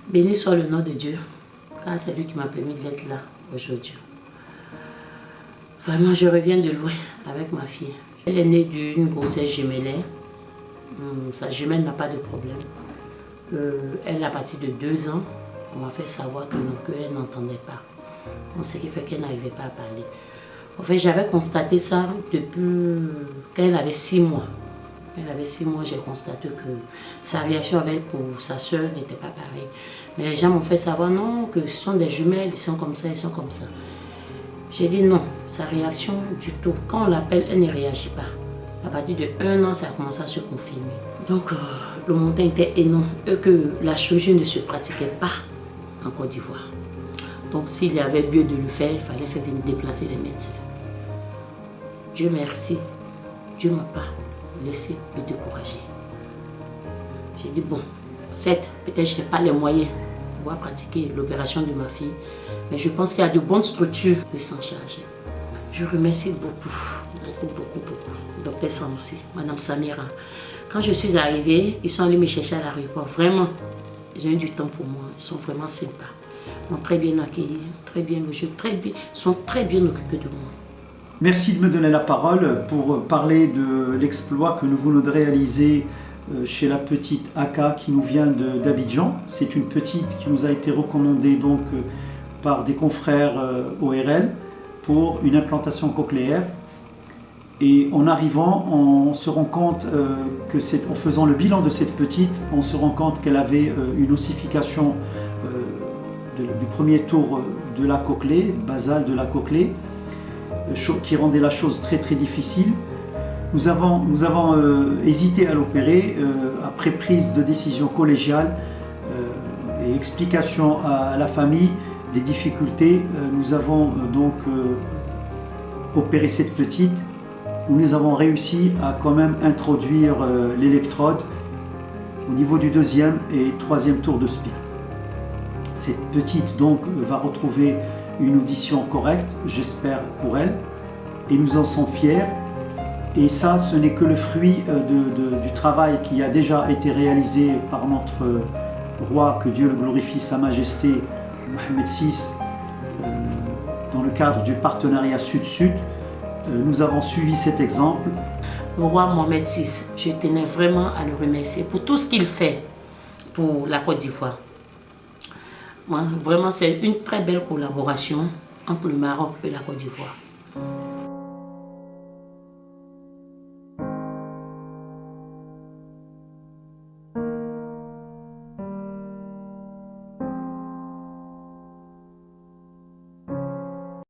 Béni soit le nom de Dieu, car c'est lui qui m'a permis d'être là aujourd'hui. Vraiment, je reviens de loin avec ma fille. Elle est née d'une grossesse jumellaire. Sa jumelle n'a pas de problème. Elle, à partir de 2 ans, on m'a fait savoir qu'elle n'entendait pas. Donc, ce qui fait qu'elle n'arrivait pas à parler. En fait, j'avais constaté ça depuis quand elle avait 6 mois. Elle avait 6 mois, j'ai constaté que sa réaction avec pour sa soeur n'était pas pareille. Mais les gens m'ont fait savoir non, que ce sont des jumelles, ils sont comme ça, ils sont comme ça. J'ai dit non, sa réaction du tout. Quand on l'appelle, elle ne réagit pas. À partir de 1 an, ça a commencé à se confirmer. Donc, le montant était énorme et que la chirurgie ne se pratiquait pas en Côte d'Ivoire. Donc, s'il y avait lieu de le faire, il fallait faire venir déplacer les médecins. Dieu merci, Dieu ne m'a pas laissé me décourager. J'ai dit bon, certes, peut-être je n'ai pas les moyens de pouvoir pratiquer l'opération de ma fille, mais je pense qu'il y a de bonnes structures qui s'en charger. Je remercie beaucoup, Docteur Sanoussi, Madame Samira. Quand je suis arrivée, ils sont allés me chercher à l'aéroport. Vraiment, ils ont eu du temps pour moi. Ils sont vraiment sympas. Ils m'ont très bien accueilli, très bien logé, ils sont très bien occupés de moi. Merci de me donner la parole pour parler de l'exploit que nous venons de réaliser chez la petite Aka qui nous vient d'Abidjan. C'est une petite qui nous a été recommandée donc par des confrères ORL pour une implantation cochléaire. Et en arrivant, on se rend compte en faisant le bilan de cette petite, on se rend compte qu'elle avait une ossification du premier tour de la cochlée, basale de la cochlée, qui rendait la chose très difficile. Nous avons hésité à l'opérer après prise de décision collégiale et explication à la famille des difficultés. Nous avons donc opéré cette petite où nous avons réussi à quand même introduire l'électrode au niveau du 2e et 3e tour de spire. Cette petite donc va retrouver une audition correcte, j'espère pour elle, et nous en sommes fiers. Et ça, ce n'est que le fruit du travail qui a déjà été réalisé par notre roi, que Dieu le glorifie, Sa Majesté Mohamed VI, dans le cadre du partenariat Sud-Sud. Nous avons suivi cet exemple. Le roi Mohamed VI, je tenais vraiment à le remercier pour tout ce qu'il fait pour la Côte d'Ivoire. Vraiment, c'est une très belle collaboration entre le Maroc et la Côte d'Ivoire.